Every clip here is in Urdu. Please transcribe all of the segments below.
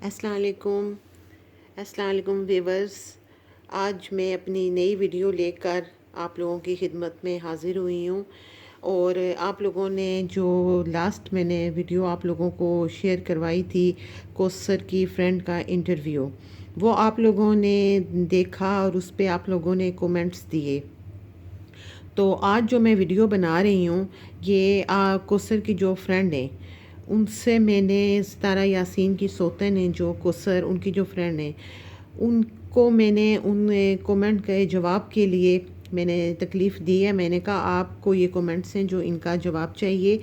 السلام علیکم ویورز. آج میں اپنی نئی ویڈیو لے کر آپ لوگوں کی خدمت میں حاضر ہوئی ہوں، اور آپ لوگوں نے جو لاسٹ میں نے ویڈیو آپ لوگوں کو شیئر کروائی تھی کوثر کی فرینڈ کا انٹرویو، وہ آپ لوگوں نے دیکھا اور اس پہ آپ لوگوں نے کومنٹس دیے. تو آج جو میں ویڈیو بنا رہی ہوں یہ کوثر کی جو فرینڈ ہیں ان سے میں نے ستارہ یاسین کی سوتن ہیں جو کوثر ان کی جو فرینڈ ہیں ان کو میں نے ان کومنٹ کے جواب کے لیے میں نے تکلیف دی ہے. میں نے کہا آپ کو یہ کومنٹس ہیں جو ان کا جواب چاہیے،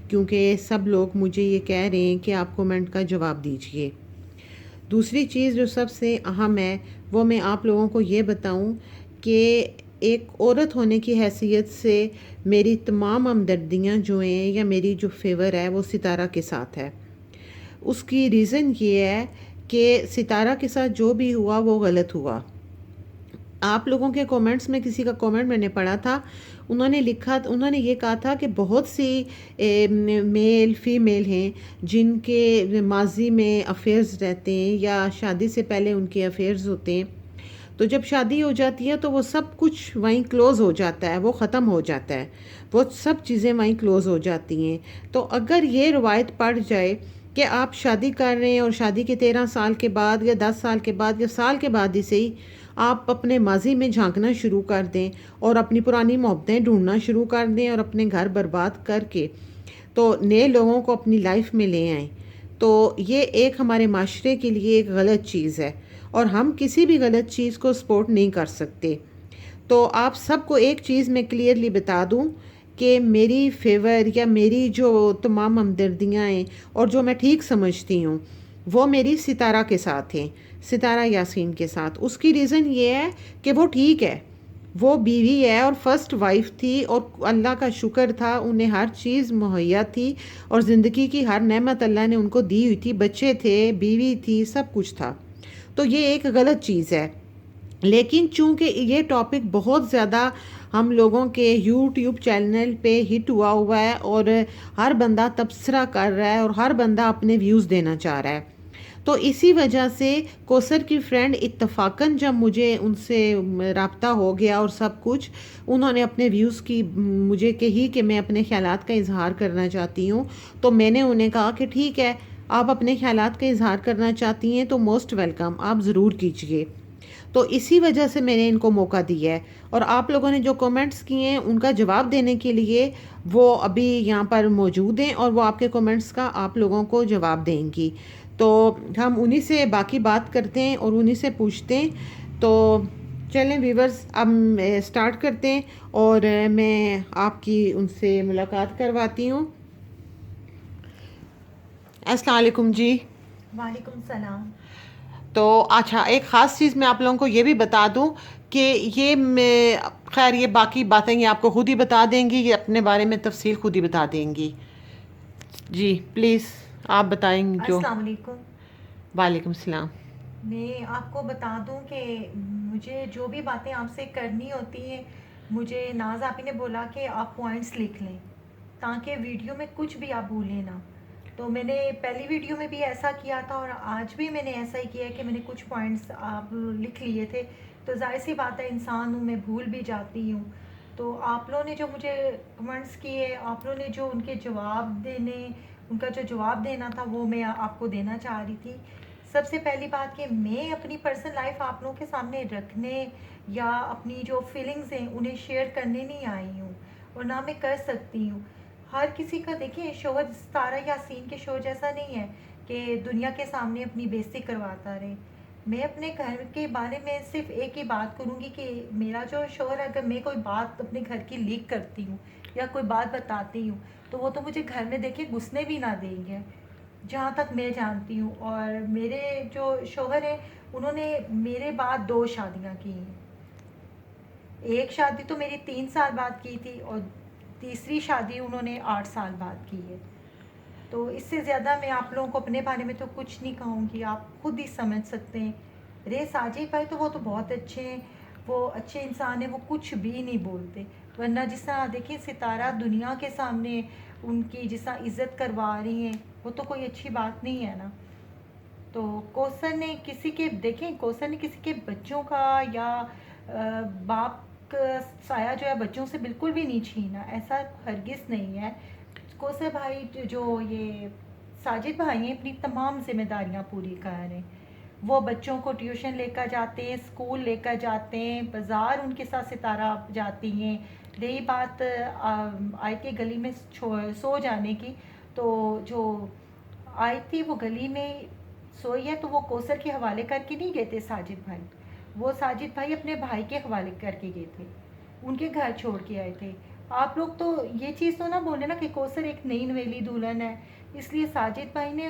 کیونکہ سب لوگ مجھے یہ کہہ رہے ہیں کہ آپ کومنٹ کا جواب دیجئے. دوسری چیز جو سب سے اہم ہے وہ میں آپ لوگوں کو یہ بتاؤں کہ ایک عورت ہونے کی حیثیت سے میری تمام ہمدردیاں جو ہیں یا میری جو فیور ہے وہ ستارہ کے ساتھ ہے. اس کی ریزن یہ ہے کہ ستارہ کے ساتھ جو بھی ہوا وہ غلط ہوا. آپ لوگوں کے کومنٹس میں کسی کا کومنٹ میں نے پڑھا تھا، انہوں نے یہ کہا تھا کہ بہت سی میل فیمیل ہیں جن کے ماضی میں افیئرز رہتے ہیں یا شادی سے پہلے ان کے افیئرز ہوتے ہیں، تو جب شادی ہو جاتی ہے تو وہ سب کچھ وہیں کلوز ہو جاتا ہے، وہ ختم ہو جاتا ہے، وہ سب چیزیں وہیں کلوز ہو جاتی ہیں. تو اگر یہ روایت پڑ جائے کہ آپ شادی کر رہے ہیں اور شادی کے 13 سال کے بعد یا 10 سال کے بعد یا سال کے بعد ہی صحیح آپ اپنے ماضی میں جھانکنا شروع کر دیں اور اپنی پرانی محبتیں ڈھونڈنا شروع کر دیں اور اپنے گھر برباد کر کے تو نئے لوگوں کو اپنی لائف میں لے آئیں، تو یہ ایک ہمارے معاشرے کے لیے ایک غلط چیز ہے اور ہم کسی بھی غلط چیز کو سپورٹ نہیں کر سکتے. تو آپ سب کو ایک چیز میں کلیئرلی بتا دوں کہ میری فیور یا میری جو تمام ہمدردیاں ہیں اور جو میں ٹھیک سمجھتی ہوں وہ میری ستارہ کے ساتھ ہیں، ستارہ یاسین کے ساتھ. اس کی ریزن یہ ہے کہ وہ ٹھیک ہے، وہ بیوی ہے اور فرسٹ وائف تھی اور اللہ کا شکر تھا انہیں ہر چیز مہیا تھی اور زندگی کی ہر نعمت اللہ نے ان کو دی ہوئی تھی، بچے تھے، بیوی تھی، سب کچھ تھا. تو یہ ایک غلط چیز ہے. لیکن چونکہ یہ ٹاپک بہت زیادہ ہم لوگوں کے یوٹیوب چینل پہ ہٹ ہوا ہے اور ہر بندہ تبصرہ کر رہا ہے اور ہر بندہ اپنے ویوز دینا چاہ رہا ہے، تو اسی وجہ سے کوثر کی فرینڈ اتفاقاً جب مجھے ان سے رابطہ ہو گیا اور سب کچھ، انہوں نے اپنے ویوز کی مجھے کہی کہ میں اپنے خیالات کا اظہار کرنا چاہتی ہوں. تو میں نے انہیں کہا کہ ٹھیک ہے، آپ اپنے خیالات کا اظہار کرنا چاہتی ہیں تو موسٹ ویلکم، آپ ضرور کیجئے. تو اسی وجہ سے میں نے ان کو موقع دیا ہے، اور آپ لوگوں نے جو کومنٹس کیے ہیں ان کا جواب دینے کے لیے وہ ابھی یہاں پر موجود ہیں اور وہ آپ کے کومنٹس کا آپ لوگوں کو جواب دیں گی. تو ہم انہی سے باقی بات کرتے ہیں اور انہی سے پوچھتے ہیں. تو چلیں ویورز، اب سٹارٹ کرتے ہیں اور میں آپ کی ان سے ملاقات کرواتی ہوں. السلام علیکم جی. وعلیکم السلام. تو اچھا، ایک خاص چیز میں آپ لوگوں کو یہ بھی بتا دوں کہ خیر یہ باقی باتیں یہ آپ کو خود ہی بتا دیں گی، یہ اپنے بارے میں تفصیل خود ہی بتا دیں گی. جی پلیز آپ بتائیں گے جو. السلام علیکم. وعلیکم السلام. میں آپ کو بتا دوں کہ مجھے جو بھی باتیں آپ سے کرنی ہوتی ہیں، مجھے ناز آپی نے بولا کہ آپ پوائنٹس لکھ لیں تاکہ ویڈیو میں کچھ بھی آپ بھولیں نا. تو میں نے پہلی ویڈیو میں بھی ایسا کیا تھا اور آج بھی میں نے ایسا ہی کیا ہے کہ میں نے کچھ پوائنٹس آپ لکھ لیے تھے. تو ظاہر سی بات ہے، انسان ہوں، میں بھول بھی جاتی ہوں. تو آپ لوگوں نے جو مجھے کمنٹس کیے، آپ لوگوں نے جو ان کے ان کا جو جواب دینا تھا وہ میں آپ کو دینا چاہ رہی تھی. سب سے پہلی بات کہ میں اپنی پرسنل لائف آپ لوگوں کے سامنے رکھنے یا اپنی جو فیلنگز ہیں انہیں شیئر کرنے نہیں آئی ہوں، اور نہ میں کر سکتی ہوں. ہر کسی کا دیکھیں شوہر ستارہ یاسین کے شو جیسا نہیں ہے کہ دنیا کے سامنے اپنی بےزتی کرواتا رہے. میں اپنے گھر کے بارے میں صرف ایک ہی بات کروں گی کہ میرا جو شوہر ہے، اگر میں کوئی بات اپنے گھر کی لیک کرتی ہوں یا کوئی بات بتاتی ہوں تو وہ تو مجھے گھر میں دیکھے گھسنے بھی نہ دیں گے، جہاں تک میں جانتی ہوں. اور میرے جو شوہر ہیں انہوں نے میرے بعد 2 شادیاں کی ہیں. ایک شادی تو میری 3 سال بعد کی تھی اور تیسری شادی انہوں نے 8 سال بعد کی ہے. تو اس سے زیادہ میں آپ لوگوں کو اپنے بارے میں تو کچھ نہیں کہوں گی، آپ خود ہی سمجھ سکتے ہیں. رے ساجد بھائی تو وہ تو بہت اچھے ہیں، وہ اچھے انسان ہیں، وہ کچھ بھی نہیں بولتے. ورنہ جس طرح دیکھیں ستارہ دنیا کے سامنے ان کی جس طرح عزت کروا رہی ہیں، وہ تو کوئی اچھی بات نہیں ہے نا. تو کوثر نے کسی کے دیکھیں کوثر نے کسی کے بچوں کا یا باپ کا سایہ جو ہے بچوں سے بالکل بھی نہیں چھینا، ایسا ہرگز نہیں ہے۔ کوثر بھائی جو یہ ساجد بھائی ہیں اپنی تمام ذمہ داریاں پوری کر رہے ہیں۔ وہ بچوں کو ٹیوشن لے کر جاتے ہیں، اسکول لے کر جاتے ہیں، بازار ان کے ساتھ ستارہ جاتی ہیں۔ رہی بات آئی کے گلی میں سو جانے کی، تو جو آئی تھی وہ گلی میں سوئی ہے تو وہ کوثر کے حوالے کر کے نہیں گئے تھے ساجد بھائی، وہ ساجد بھائی اپنے بھائی کے حوالے کر کے گئے تھے، ان کے گھر چھوڑ کے آئے تھے۔ آپ لوگ تو یہ چیز تو نہ بولے نا کہ کوثر ایک نئی نویلی دلہن ہے، اس لیے ساجد بھائی نے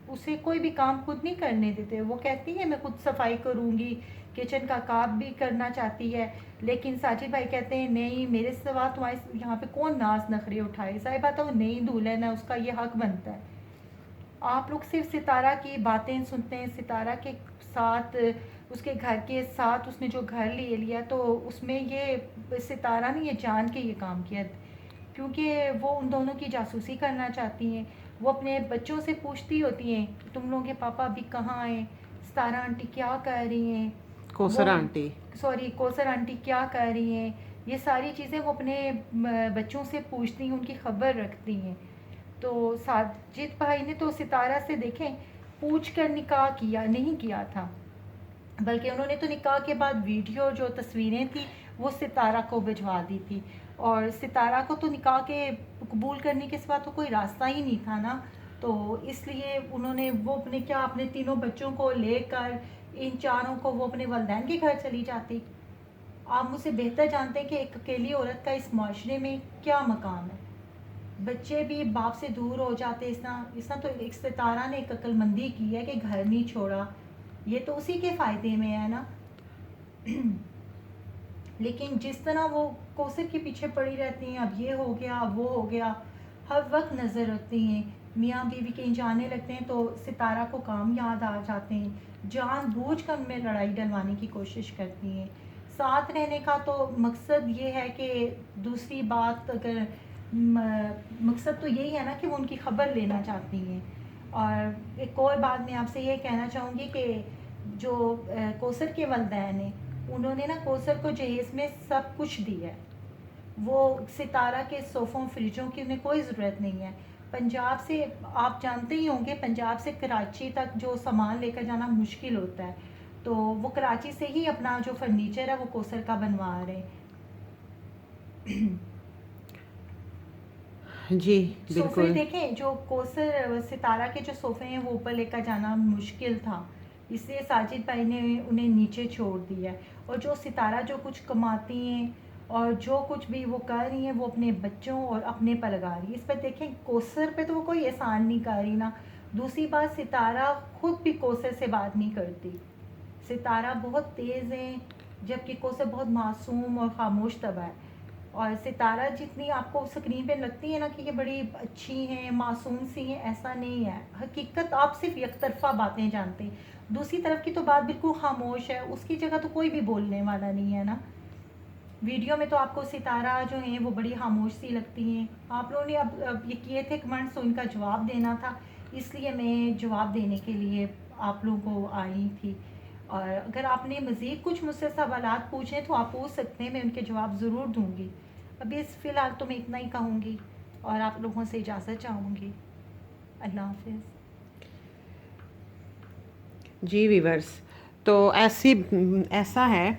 اسے کوئی بھی کام خود نہیں کرنے دیتے۔ وہ کہتی ہے میں خود صفائی کروں گی، کچن کا کام بھی کرنا چاہتی ہے، لیکن ساجد بھائی کہتے ہیں نہیں، میرے سوا تمہارے یہاں پہ کون ناز نخرے اٹھائے، ظاہر بات ہے وہ نئی دلہن ہے، اس کا یہ حق بنتا ہے۔ آپ لوگ صرف ستارہ کی باتیں سنتے ہیں، ستارہ کے ساتھ اس کے گھر کے ساتھ اس نے جو گھر لے لیا تو اس میں یہ ستارہ نے یہ جان کے یہ کام کیا، کیونکہ وہ ان دونوں کی جاسوسی کرنا چاہتی ہیں۔ وہ اپنے بچوں سے پوچھتی ہوتی ہیں تم لوگوں کے پاپا ابھی کہاں ہیں، ستارہ آنٹی کیا کر رہی ہیں، کوثر وہ آنٹی۔ کوثر آنٹی کیا کر رہی ہیں، یہ ساری چیزیں وہ اپنے بچوں سے پوچھتی ہیں، ان کی خبر رکھتی ہیں۔ تو ساجد بھائی نے تو ستارہ سے دیکھیں پوچھ کر نکاح کیا نہیں کیا تھا، بلکہ انہوں نے تو نکاح کے بعد ویڈیو جو تصویریں تھیں وہ ستارہ کو بھجوا دی تھی، اور ستارہ کو تو نکاح کے قبول کرنے کے سوا تو کوئی راستہ ہی نہیں تھا نا، تو اس لیے انہوں نے وہ اپنے تینوں بچوں کو لے کر ان چاروں کو وہ اپنے والدین کے گھر چلی جاتی۔ آپ مجھ سے بہتر جانتے ہیں کہ ایک اکیلی عورت کا اس معاشرے میں کیا مقام ہے، بچے بھی باپ سے دور ہو جاتے، اس طرح تو ایک ستارہ نے ایک عقل مندی کی ہے کہ گھر نہیں چھوڑا، یہ تو اسی کے فائدے میں ہے نا۔ لیکن جس طرح وہ کوثر کے پیچھے پڑی رہتی ہیں، اب یہ ہو گیا اب وہ ہو گیا، ہر وقت نظر رکھتی ہیں، میاں بیوی کہیں جانے لگتے ہیں تو ستارہ کو کام یاد آ جاتے ہیں، جان بوجھ کر میں لڑائی ڈلوانے کی کوشش کرتی ہیں۔ ساتھ رہنے کا تو مقصد یہ ہے کہ دوسری بات اگر مقصد تو یہی ہے نا کہ وہ ان کی خبر لینا چاہتی ہیں۔ اور ایک اور بات میں آپ سے یہ کہنا چاہوں گی کہ جو کوثر کے والدین ہیں انہوں نے نا کوثر کو جہیز میں سب کچھ دیا ہے، وہ ستارہ کے صوفوں فریجوں کی انہیں کوئی ضرورت نہیں ہے۔ پنجاب سے آپ جانتے ہی ہوں گے پنجاب سے کراچی تک جو سامان لے کر جانا مشکل ہوتا ہے، تو وہ کراچی سے ہی اپنا جو فرنیچر ہے وہ کوثر کا بنوا رہے ہیں۔ جی صوفے بالکل۔ دیکھیں جو کوثر ستارہ کے جو صوفے ہیں وہ اوپر لے کر جانا مشکل تھا، اس لیے ساجد بھائی نے انہیں نیچے چھوڑ دیا ہے، اور جو ستارہ جو کچھ کماتی ہیں اور جو کچھ بھی وہ کر رہی ہیں وہ اپنے بچوں اور اپنے پر لگا رہی ہے۔ اس پر دیکھیں کوثر پہ تو وہ کوئی احسان نہیں کر رہی نا۔ دوسری بات ستارہ خود بھی کوثر سے بات نہیں کرتی، ستارہ بہت تیز ہیں جبکہ کوثر بہت معصوم اور خاموش طبع ہے، اور ستارہ جتنی آپ کو اسکرین پہ لگتی ہے نا کہ یہ بڑی اچھی ہیں معصوم سی ہیں، ایسا نہیں ہے، حقیقت آپ صرف یک طرفہ باتیں جانتے ہیں، دوسری طرف کی تو بات بالکل خاموش ہے، اس کی جگہ تو کوئی بھی بولنے والا نہیں ہے نا۔ ویڈیو میں تو آپ کو ستارہ جو ہیں وہ بڑی خاموش سی لگتی ہیں۔ آپ لوگوں نے اب یہ کیے تھے کمنٹس تو ان کا جواب دینا تھا، اس لیے میں جواب دینے کے لیے آپ لوگوں کو آئی تھی، اور اگر آپ نے مزید کچھ مجھ سے سوالات پوچھیں تو آپ پوچھ سکتے ہیں، میں ان کے جواب ضرور دوں گی۔ ابھی فی الحال تو میں اتنا ہی کہوں گی اور آپ لوگوں سے اجازت چاہوں گی۔ اللہ حافظ۔ جی ویورس، تو ایسا ہے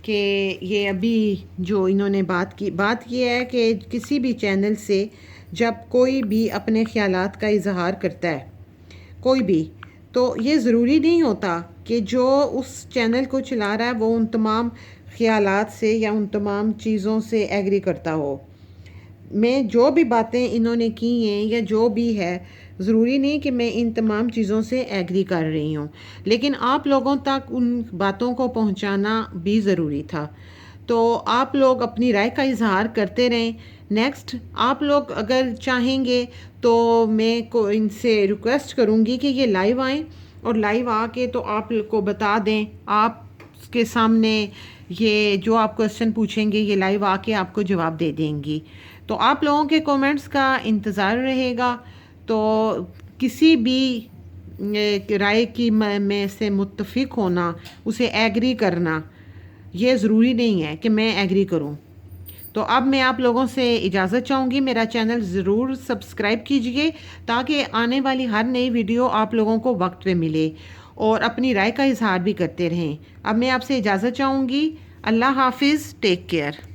کہ یہ ابھی جو انہوں نے بات یہ ہے کہ کسی بھی چینل سے جب کوئی بھی اپنے خیالات کا اظہار کرتا ہے کوئی بھی، تو یہ ضروری نہیں ہوتا کہ جو اس چینل کو چلا رہا ہے وہ ان تمام خیالات سے یا ان تمام چیزوں سے ایگری کرتا ہو۔ میں جو بھی باتیں انہوں نے کی ہیں یا جو بھی ہے، ضروری نہیں کہ میں ان تمام چیزوں سے ایگری کر رہی ہوں، لیکن آپ لوگوں تک ان باتوں کو پہنچانا بھی ضروری تھا۔ تو آپ لوگ اپنی رائے کا اظہار کرتے رہیں۔ نیکسٹ آپ لوگ اگر چاہیں گے تو میں ان سے ریکویسٹ کروں گی کہ یہ لائیو آئیں، اور لائیو آ کے تو آپ کو بتا دیں، آپ کے سامنے یہ جو آپ کویسچن پوچھیں گے یہ لائیو آ کے آپ کو جواب دے دیں گی۔ تو آپ لوگوں کے کومنٹس کا انتظار رہے گا۔ تو کسی بھی رائے کی میں سے متفق ہونا، اسے ایگری کرنا، یہ ضروری نہیں ہے کہ میں ایگری کروں۔ تو اب میں آپ لوگوں سے اجازت چاہوں گی، میرا چینل ضرور سبسکرائب کیجئے تاکہ آنے والی ہر نئی ویڈیو آپ لوگوں کو وقت پہ ملے اور اپنی رائے کا اظہار بھی کرتے رہیں۔ اب میں آپ سے اجازت چاہوں گی۔ اللہ حافظ، ٹیک کیئر۔